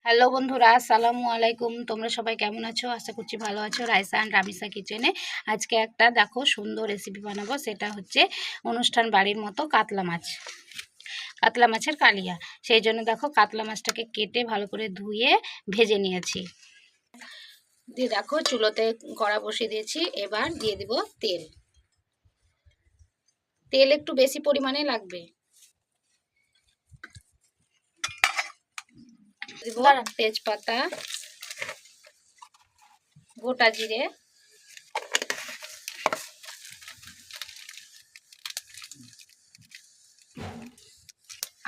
Hello বন্ধুরা, আসসালামু আলাইকুম। তোমরা সবাই কেমন আছো? আশা করছি ভালো আছো। রাইসা অ্যান্ড রামিসা কিচেনে আজকে একটা দেখো সুন্দর রেসিপি বানাবো। সেটা হচ্ছে অনুষ্ঠান বাড়ির মতো কাতলা মাছ, কাতলা মাছের কালিয়া। সেই জন্য দেখো কাতলা মাছটাকে কেটে ভালো করে ধুয়ে ভেজে নিয়েছি। দিয়ে দেখো চুলোতে কড়া বসিয়ে দিয়েছি। এবার দিয়ে দিব তেল। তেল একটু বেশি পরিমাণে লাগবে। দিব তেজপাতা, গোটা জিরে,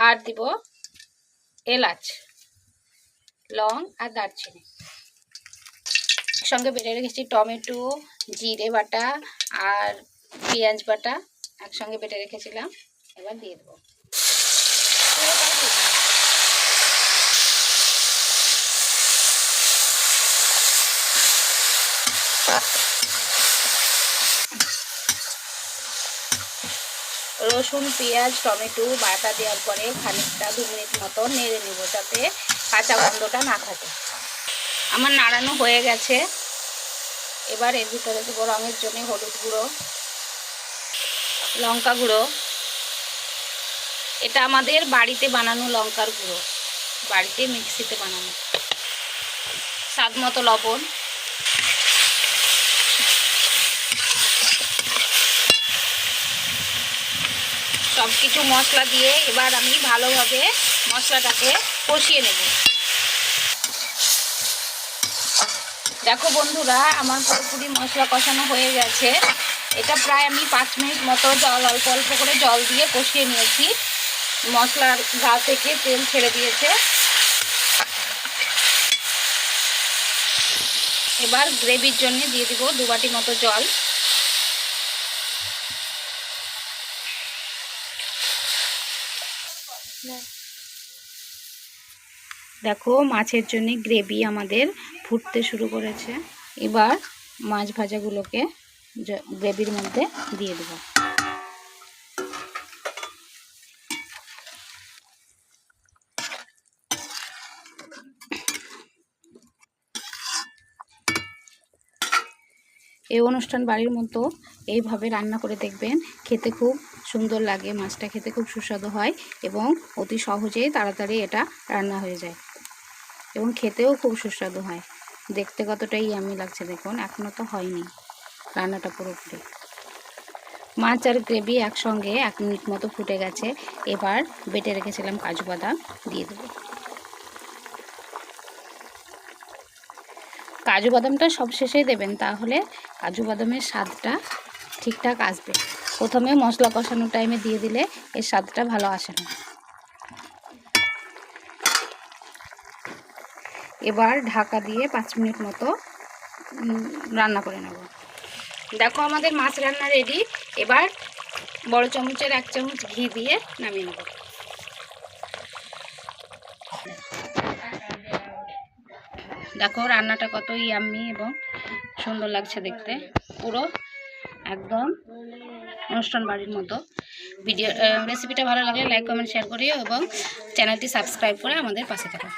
আর দিব এলাচ, লং আর দারচিনি। একসঙ্গে বেটে রেখেছি টমেটো, জিরে বাটা আর পেঁয়াজ বাটা একসঙ্গে বেটে রেখেছিলাম। এবার দিয়ে দেবো। রসুন, পেঁয়াজ, টমেটো বাটা দেওয়ার পরে খানিকটা 2 মিনিট মতো নেড়ে নেব, যাতে কাঁচা গন্ধটা না থাকে। আমার নাড়ানো হয়ে গেছে। এবার এর ভিতরে দেবো রঙের জন্য হলুদ গুঁড়ো, লঙ্কা গুঁড়ো। এটা আমাদের বাড়িতে বানানো লঙ্কার গুঁড়ো, বাড়িতে মিক্সিতে বানানো। স্বাদ মতো লবণ, সব কিছু মশলা দিয়ে এবার আমি ভালোভাবে মশলাটাকে কষিয়ে নেব। দেখো বন্ধুরা, আমার পুরোপুরি মশলা কষানো হয়ে গেছে। এটা প্রায় আমি 5 মিনিট মতো অল্প অল্প করে জল দিয়ে কষিয়ে নিয়েছি। মশলার গা থেকে তেল ছেড়ে দিয়েছে। এবার গ্রেভির জন্য দিয়ে দিব 2 বাটি মতো জল। দেখো মাছের জন্য গ্রেভি আমাদের ফুটতে শুরু করেছে। এবার মাছ ভাজাগুলোকে গ্রেভির মধ্যে দিয়ে দেব। এই অনুষ্ঠান বাড়ির মতো এইভাবে রান্না করে দেখবেন, খেতে খুব সুন্দর লাগে। মাছটা খেতে খুব সুস্বাদু হয় এবং অতি সহজেই তাড়াতাড়ি এটা রান্না হয়ে যায় এবং খেতেও খুব সুস্বাদু হয়। দেখতে কতটা ইয়াম্মি লাগছে দেখুন। এখনও তো হয়নি রান্নাটা পুরোপুরি। মাছ আর গ্রেভি একসঙ্গে 1 মিনিট মতো ফুটে গেছে। এবার বেটে রেখেছিলাম কাজু বাদাম দিয়ে দেবো। কাজু বাদামটা সব শেষেই দেবেন, তাহলে কাজু বাদামের স্বাদটা ঠিকঠাক আসবে। প্রথমে মশলা কষানোর টাইমে দিয়ে দিলে এর স্বাদটা ভালো আসে না। এবার ঢাকা দিয়ে 5 মিনিট মতো রান্না করে নেব। দেখো আমাদের মাছ রান্না রেডি। এবার বড় চামচের 1 চামচ ঘি দিয়ে নামিয়ে নেব। দেখো রান্নাটা কত ইয়াম্মি এবং সুন্দর লাগছে দেখতে, পুরো একদম অনুষ্ঠান বাড়ির মতো। রেসিপিটা ভালো লাগলে লাইক, কমেন্ট, শেয়ার করিও এবং চ্যানেলটি সাবস্ক্রাইব করে আমাদের পাশে থাকো।